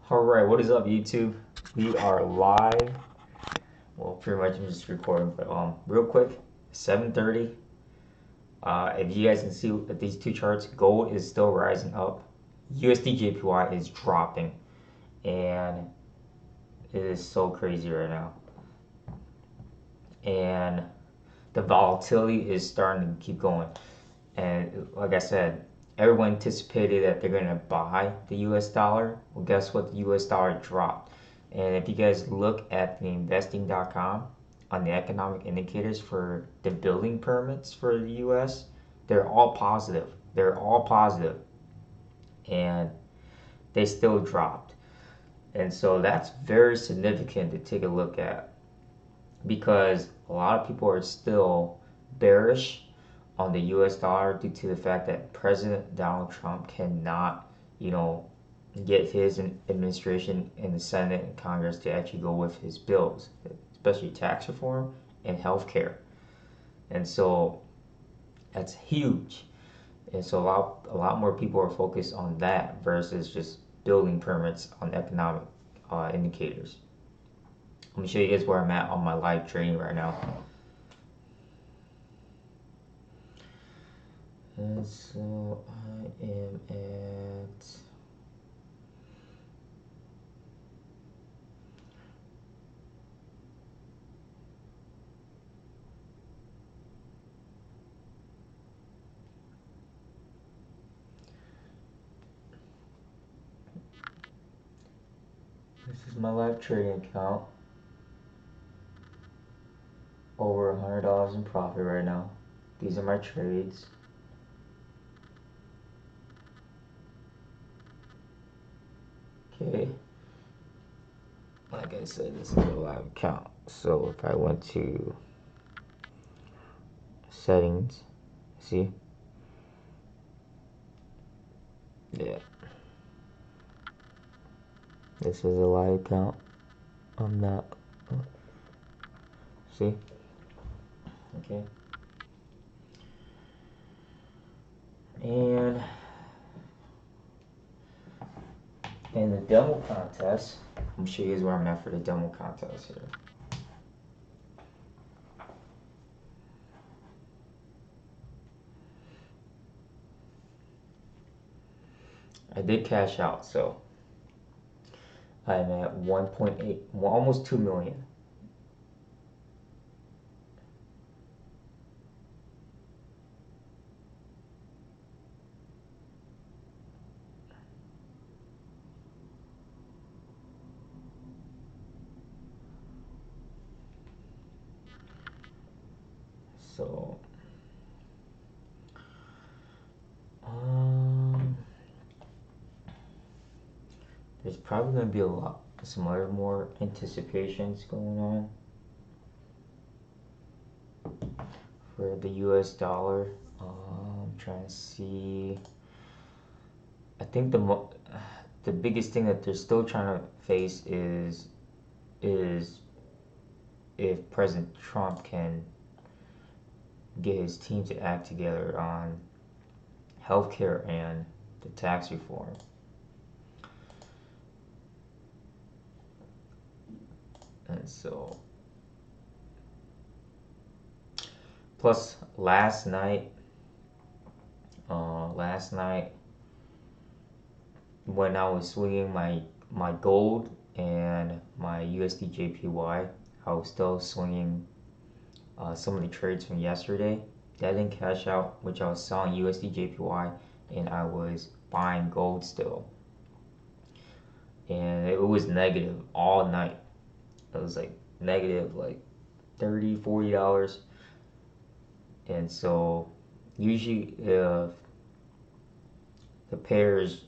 Alright, what is up YouTube? We are live. Well, pretty much I'm just recording, but real quick, 7:30. If you guys can see at these two charts, gold is still rising up. USD JPY is dropping, and it is so crazy right now. And the volatility is starting to keep going. And like I said, everyone anticipated that they're gonna buy the US dollar. Well, guess what? The US dollar dropped. And if you guys look at the investing.com on the economic indicators for the building permits for the US, they're all positive. They're all positive. And they still dropped. And so that's very significant to take a look at because a lot of people are still bearish on the US dollar due to the fact that President Donald Trump cannot, get his administration in the Senate and Congress to actually go with his bills, especially tax reform and health care. And so that's huge. And so a lot more people are focused on that versus just building permits on economic indicators. Let me show you guys where I'm at on my live trading right now. And so I am at this is my live trading account. Over $100 in profit right now. These are my trades. Okay. Like I said, this is a live account. So if I went to settings, see? Yeah. This is a live account. I'm not. See? Okay. And in the demo contest, I'm gonna show you guys where I'm at for the demo contest here. I did cash out, so I'm at 1.8, almost 2 million. So, there's probably going to be some other more anticipations going on for the US dollar. I'm trying to see. I think the biggest thing that they're still trying to face is if President Trump can get his team to act together on healthcare and the tax reform. And so, plus last night when I was swinging my gold and my USD JPY, I was still swinging some of the trades from yesterday. That didn't cash out, which I was selling USD JPY and I was buying gold still. And it was negative all night. It was like negative like $30, $40. And so usually if the pairs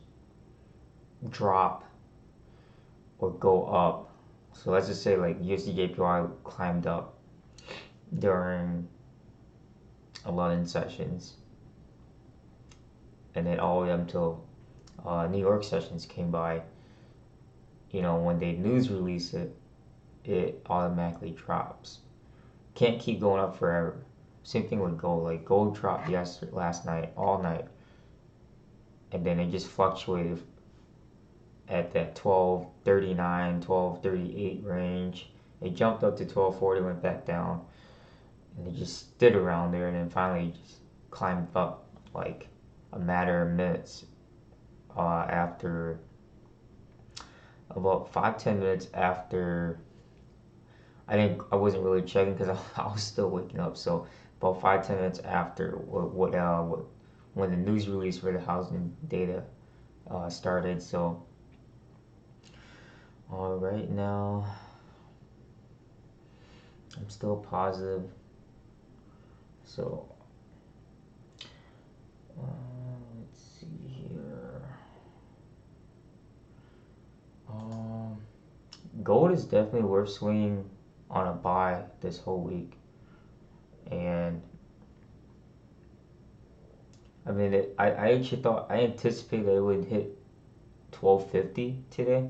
drop or go up, so let's just say like USD JPY climbed up during 11 sessions and then all the way up until New York sessions came by, when they news release it automatically drops. Can't keep going up forever. Same thing with gold. Like gold dropped last night, all night, and then it just fluctuated at that 1239, 1238 range. It jumped up to 1240, went back down, and it just stood around there, and then finally just climbed up like a matter of minutes after about 5-10 minutes after. I wasn't really checking because I was still waking up. So about 5-10 minutes after when the news release for the housing data started. So right now I'm still positive. So let's see here. Gold is definitely worth swinging on a buy this whole week, and I mean I actually thought I anticipated that it would hit 1250 today,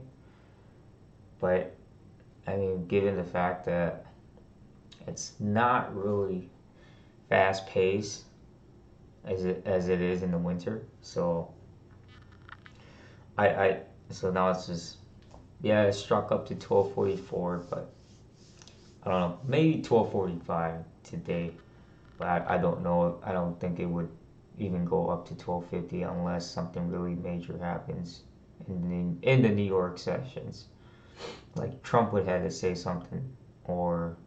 but I mean given the fact that it's not really fast paced as it is in the winter, so I so now it's just, yeah, it struck up to 1244, but I don't know, maybe 1245 today, but I don't know. I don't think it would even go up to 1250 unless something really major happens in the New York sessions, like Trump would have to say something, or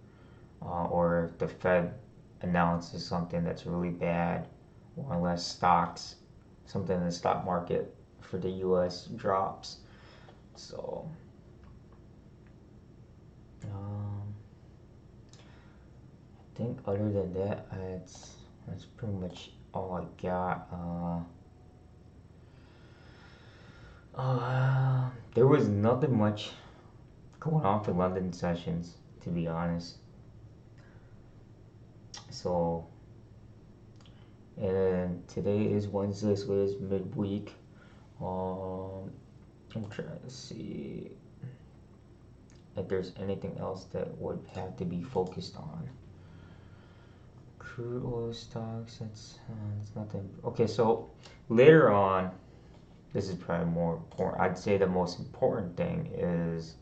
if the Fed announces something that's really bad, or unless something in the stock market for the U.S. drops. So I think other than that, that's pretty much all I got. There was nothing much going on for London sessions, to be honest. So, and today is Wednesday, so it is midweek. I'm trying to see if there's anything else that would have to be focused on. Crude oil stocks, it's nothing. Okay, so later on, this is probably more important. I'd say the most important thing is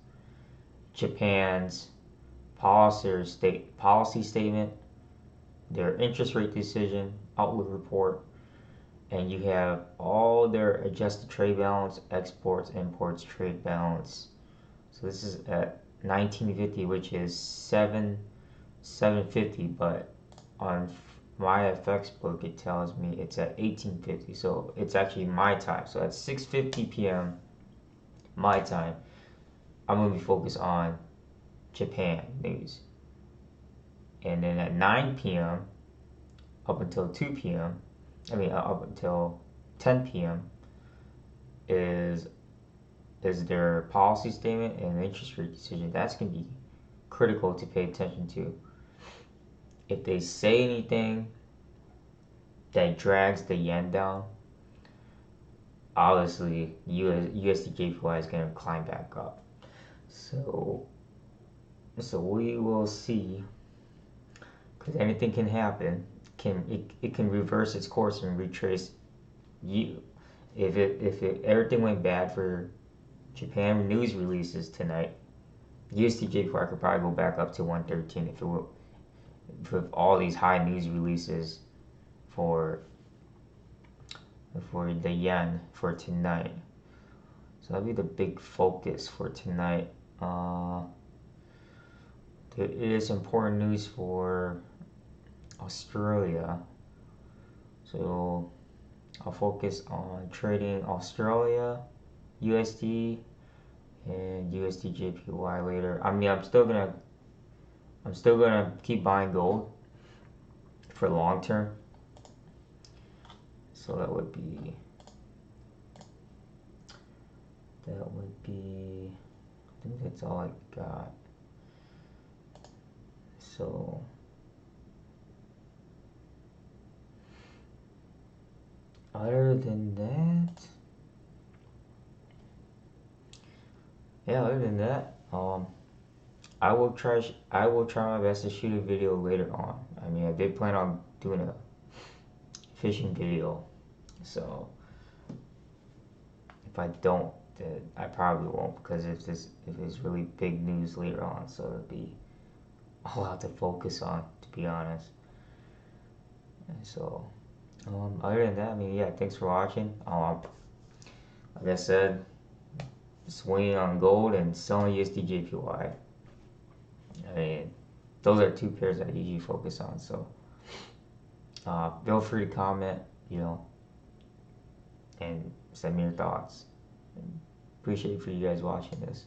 Japan's policy statement, their interest rate decision, outlook report, and you have all their adjusted trade balance, exports, imports, trade balance. So this is at 1950, which is 750, but on my FX book it tells me it's at 1850. So it's actually my time. So at 6:50 p.m. my time, I'm gonna be focused on Japan news. And then at 9 p.m. up until 2 p.m. up until 10 p.m. is their policy statement and interest rate decision. That's going to be critical to pay attention to. If they say anything that drags the yen down, obviously USD/JPY is going to climb back up. So we will see, because anything can happen. It can reverse its course and retrace you. If everything went bad for Japan news releases tonight, USD/JPY could probably go back up to 113 if it will, with all these high news releases for the yen for tonight. So that'll be the big focus for tonight. There is important news for Australia, so I'll focus on trading Australia, USD, and USD/JPY later. I mean, I'm still gonna keep buying gold for long term. So that would be I think that's all I got. So other than that, I will try my best to shoot a video later on. I mean, I did plan on doing a fishing video, so if I don't, I probably won't, because if it's really big news later on, so it'll be a lot to focus on, to be honest. And so, other than that, I mean, yeah, thanks for watching. Like I said, swinging on gold and selling USDJPY. I mean, those are two pairs I usually focus on. So, feel free to comment, and send me your thoughts. And appreciate for you guys watching this.